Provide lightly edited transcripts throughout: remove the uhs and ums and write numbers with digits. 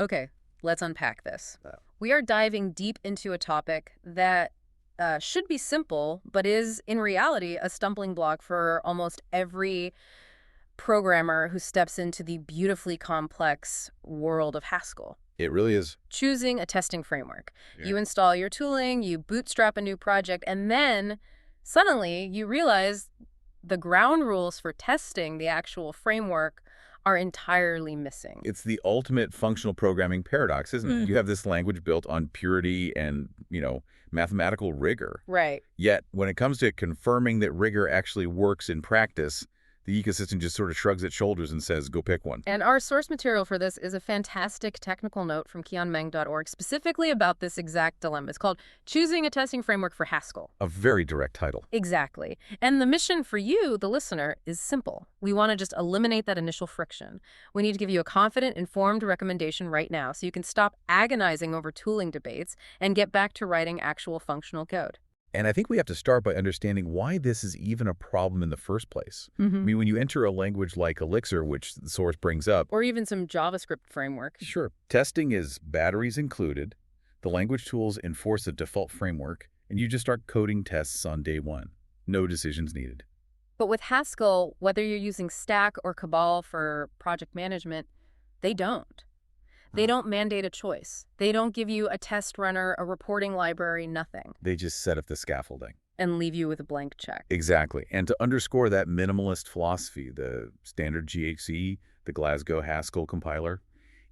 Okay, let's unpack this. Uh, We are diving deep into a topic that should be simple, but is in reality a stumbling block for almost every programmer who steps into the beautifully complex world of Haskell. It really is. Choosing a testing framework. Yeah. You install your tooling, you bootstrap a new project, and then suddenly you realize the ground rules for testing the actual framework are entirely missing. It's the ultimate functional programming paradox, isn't it? Mm. You have this language built on purity and, mathematical rigor. Right. Yet, when it comes to confirming that rigor actually works in practice, the ecosystem just sort of shrugs its shoulders and says, go pick one. And our source material for this is a fantastic technical note from keonmeng.org specifically about this exact dilemma. It's called Choosing a Testing Framework for Haskell. A very direct title. Exactly. And the mission for you, the listener, is simple. We want to just eliminate that initial friction. We need to give you a confident, informed recommendation right now so you can stop agonizing over tooling debates and get back to writing actual functional code. And I think we have to start by understanding why this is even a problem in the first place. I mean, when you enter a language like Elixir, which the source brings up, Or even some JavaScript framework. sure, testing is batteries included, the language tools enforce a default framework, and you just start coding tests on day one. No decisions needed. But with Haskell, whether you're using Stack or Cabal for project management, they don't. They don't mandate a choice. They don't give you a test runner, a reporting library, nothing, They just set up the scaffolding. and leave you with a blank check. Exactly. And to underscore that minimalist philosophy, the standard GHC, the Glasgow Haskell compiler,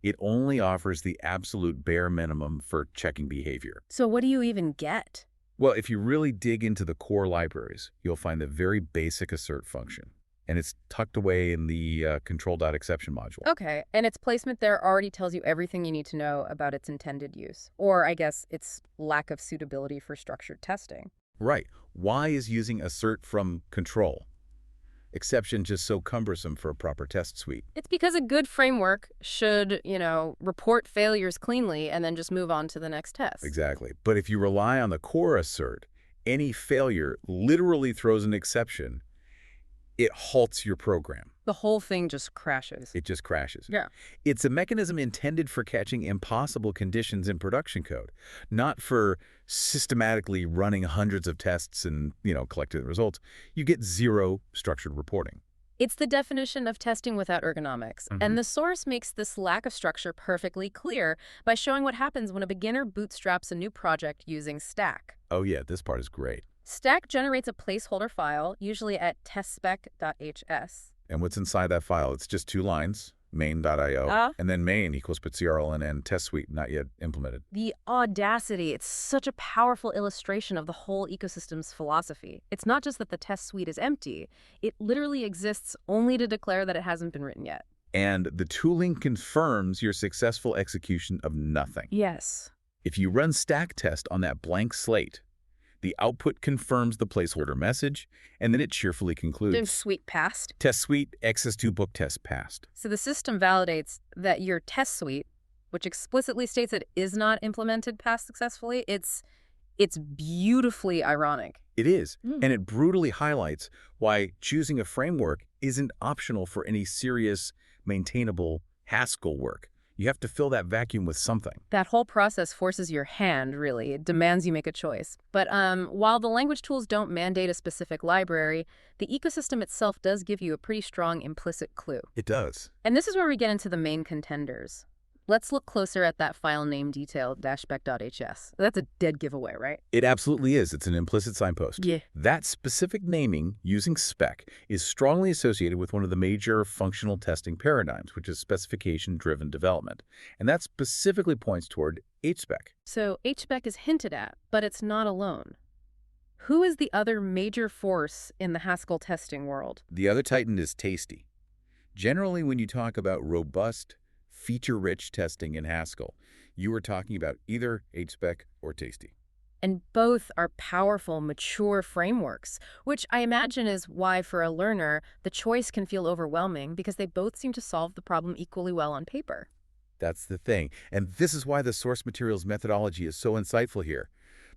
it only offers the absolute bare minimum for checking behavior. So what do you even get? Well, if you really dig into the core libraries, you'll find the very basic assert function. And it's tucked away in the control.exception module. Okay, and its placement there already tells you everything you need to know about its intended use, or I guess its lack of suitability for structured testing. Right. Why is using assert from control exception just so cumbersome for a proper test suite? It's because a good framework should, report failures cleanly and then just move on to the next test. Exactly. But if you rely on the core assert, any failure literally throws an exception. It halts your program. The whole thing just crashes. It just crashes. Yeah. It's a mechanism intended for catching impossible conditions in production code, not for systematically running hundreds of tests and, collecting the results. You get zero structured reporting. It's the definition of testing without ergonomics, and the source makes this lack of structure perfectly clear by showing what happens when a beginner bootstraps a new project using Stack. Oh yeah, this part is great. Stack generates a placeholder file, usually at testspec.hs. And what's inside that file? It's just two lines, main.io, and then main equals .crln test suite not yet implemented. The audacity, it's such a powerful illustration of the whole ecosystem's philosophy. It's not just that the test suite is empty, it literally exists only to declare that it hasn't been written yet. And the tooling confirms your successful execution of nothing. Yes. If you run stack test on that blank slate, the output confirms the placeholder message, and then it cheerfully concludes. Div suite passed. Test suite, access2 book test passed. So the system validates that your test suite, which explicitly states it is not implemented passed successfully, it's beautifully ironic. It is, and it brutally highlights why choosing a framework isn't optional for any serious, maintainable Haskell work. You have to fill that vacuum with something. That whole process forces your hand, really. It demands you make a choice. But while the language tools don't mandate a specific library, the ecosystem itself does give you a pretty strong implicit clue. It does. And this is where we get into the main contenders. Let's look closer at that file name detail, -spec.hs. That's a dead giveaway, right? It absolutely is. It's an implicit signpost. Yeah. That specific naming using spec is strongly associated with one of the major functional testing paradigms, which is specification-driven development. And that specifically points toward Hspec. So Hspec is hinted at, but it's not alone. Who is the other major force in the Haskell testing world? The other titan is Tasty. Generally, when you talk about robust, feature-rich testing in Haskell, you are talking about either Hspec or Tasty. And both are powerful, mature frameworks, which I imagine is why, for a learner, the choice can feel overwhelming because they both seem to solve the problem equally well on paper. That's the thing. And this is why the source material's methodology is so insightful here.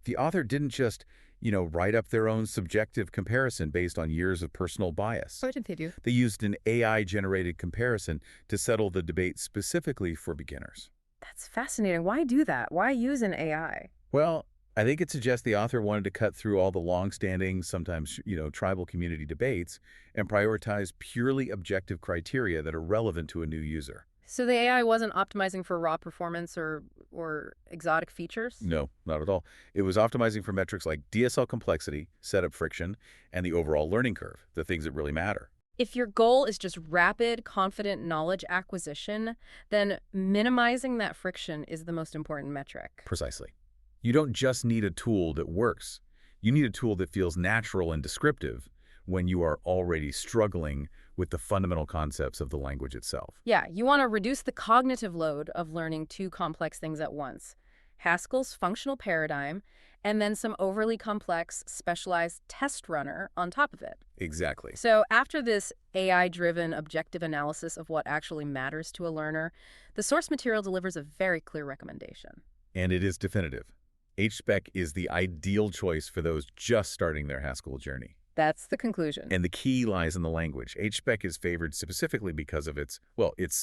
The author didn't just, write up their own subjective comparison based on years of personal bias. What did they do? They used an AI-generated comparison to settle the debate specifically for beginners. That's fascinating. Why do that? Why use an AI? Well, I think it suggests the author wanted to cut through all the long-standing, sometimes, tribal community debates and prioritize purely objective criteria that are relevant to a new user. So the AI wasn't optimizing for raw performance or exotic features? No, not at all. It was optimizing for metrics like DSL complexity, setup friction, and the overall learning curve, the things that really matter. If your goal is just rapid, confident knowledge acquisition, then minimizing that friction is the most important metric. Precisely. You don't just need a tool that works. You need a tool that feels natural and descriptive when you are already struggling with the fundamental concepts of the language itself. Yeah, you want to reduce the cognitive load of learning two complex things at once. Haskell's functional paradigm, and then some overly complex, specialized test runner on top of it. Exactly. So after this AI-driven objective analysis of what actually matters to a learner, the source material delivers a very clear recommendation. And it is definitive. Hspec is the ideal choice for those just starting their Haskell journey. That's the conclusion. And the key lies in the language. Hspec is favored specifically because of its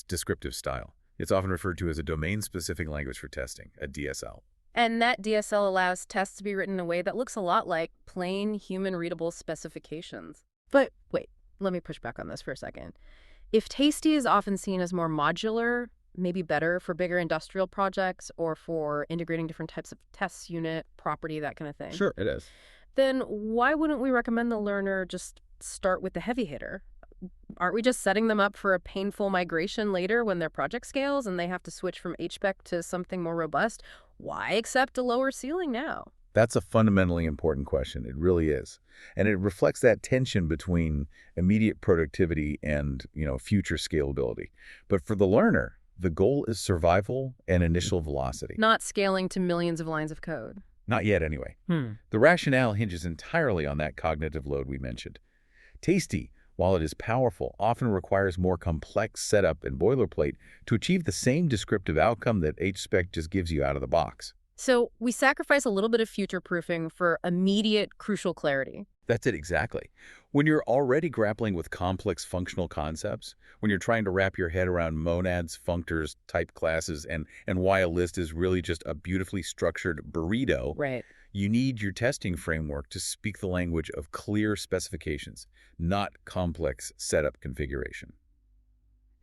descriptive style. It's often referred to as a domain-specific language for testing, a DSL. And that DSL allows tests to be written in a way that looks a lot like plain human-readable specifications. But wait, let me push back on this for a second. If Tasty is often seen as more modular, maybe better for bigger industrial projects or for integrating different types of tests, unit, property, that kind of thing. Sure, it is. Then why wouldn't we recommend the learner just start with the heavy hitter? Aren't we just setting them up for a painful migration later when their project scales and they have to switch from Hspec to something more robust? Why accept a lower ceiling now? That's a fundamentally important question. It really is. And it reflects that tension between immediate productivity and, future scalability. But for the learner, the goal is survival and initial velocity. Not scaling to millions of lines of code. Not yet, anyway. The rationale hinges entirely on that cognitive load we mentioned. Tasty, while it is powerful, often requires more complex setup and boilerplate to achieve the same descriptive outcome that Hspec just gives you out of the box. So we sacrifice a little bit of future-proofing for immediate, crucial clarity. That's it exactly. When you're already grappling with complex functional concepts, when you're trying to wrap your head around monads, functors, type classes, and why a list is really just a beautifully structured burrito, Right. you need your testing framework to speak the language of clear specifications, not complex setup configuration.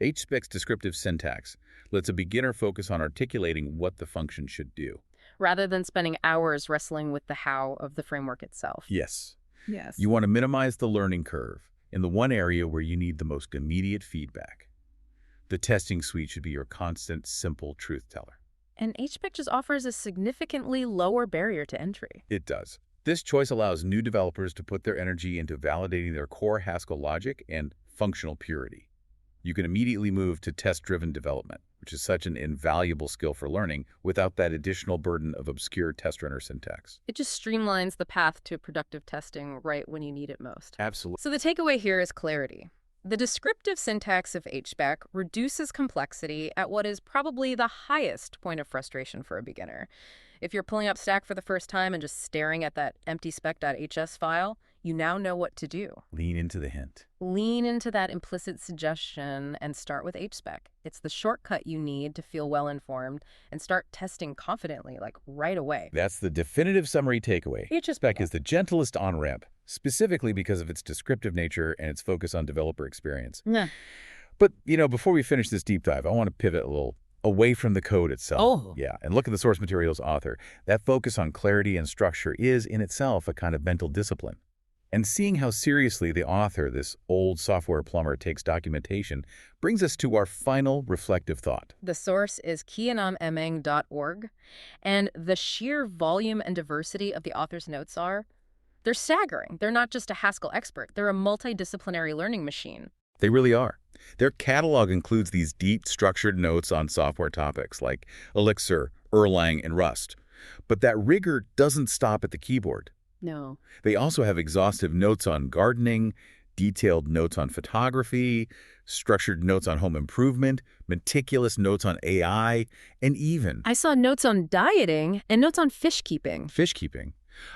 Hspec's descriptive syntax lets a beginner focus on articulating what the function should do. Rather than spending hours wrestling with the how of the framework itself. Yes. Yes. You want to minimize the learning curve in the one area where you need the most immediate feedback. The testing suite should be your constant, simple truth teller. And Hspec just offers a significantly lower barrier to entry. It does. This choice allows new developers to put their energy into validating their core Haskell logic and functional purity. You can immediately move to test-driven development, which is such an invaluable skill for learning without that additional burden of obscure test runner syntax. It just streamlines the path to productive testing right when you need it most. Absolutely. So the takeaway here is clarity. The descriptive syntax of Hspec reduces complexity at what is probably the highest point of frustration for a beginner. If you're pulling up Stack for the first time and just staring at that empty spec.hs file, you now know what to do. Lean into the hint. Lean into that implicit suggestion and start with Hspec. It's the shortcut you need to feel well-informed and start testing confidently, like right away. That's the definitive summary takeaway. Hspec is the gentlest on-ramp, specifically because of its descriptive nature and its focus on developer experience. Yeah. But, before we finish this deep dive, I want to pivot a little away from the code itself. Oh. Yeah, and look at the source material's author. That focus on clarity and structure is, in itself, a kind of mental discipline. And seeing how seriously the author, this old software plumber, takes documentation, brings us to our final reflective thought. The source is kianamemeng.org, and the sheer volume and diversity of the author's notes they're staggering. They're not just a Haskell expert. They're a multidisciplinary learning machine. They really are. Their catalog includes these deep, structured notes on software topics like Elixir, Erlang, and Rust. But that rigor doesn't stop at the keyboard. No. They also have exhaustive notes on gardening, detailed notes on photography, structured notes on home improvement, meticulous notes on AI, and even... I saw notes on dieting and notes on fish keeping. Fish keeping.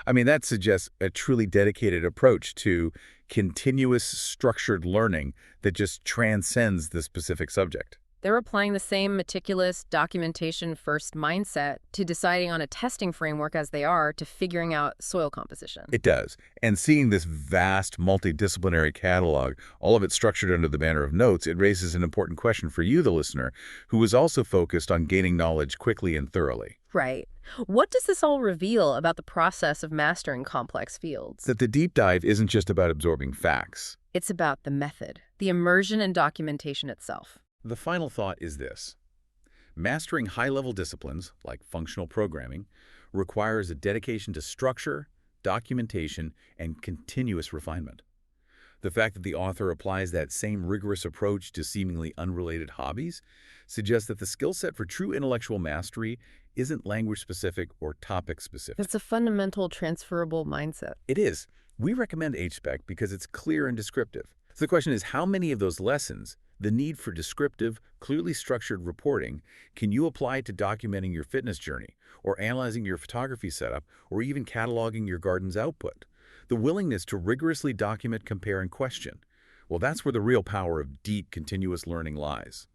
I mean, that suggests a truly dedicated approach to continuous structured learning that just transcends the specific subject. They're applying the same meticulous documentation-first mindset to deciding on a testing framework as they are to figuring out soil composition. It does. And seeing this vast multidisciplinary catalog, all of it structured under the banner of notes, it raises an important question for you, the listener, who is also focused on gaining knowledge quickly and thoroughly. Right. What does this all reveal about the process of mastering complex fields? That the deep dive isn't just about absorbing facts. It's about the method, the immersion and documentation itself. The final thought is this. Mastering high-level disciplines, like functional programming, requires a dedication to structure, documentation, and continuous refinement. The fact that the author applies that same rigorous approach to seemingly unrelated hobbies suggests that the skill set for true intellectual mastery isn't language-specific or topic-specific. It's a fundamental transferable mindset. It is. We recommend Hspec because it's clear and descriptive. So the question is, how many of those lessons, the need for descriptive, clearly structured reporting, can you apply to documenting your fitness journey, or analyzing your photography setup, or even cataloging your garden's output? The willingness to rigorously document, compare, and question. Well, that's where the real power of deep, continuous learning lies.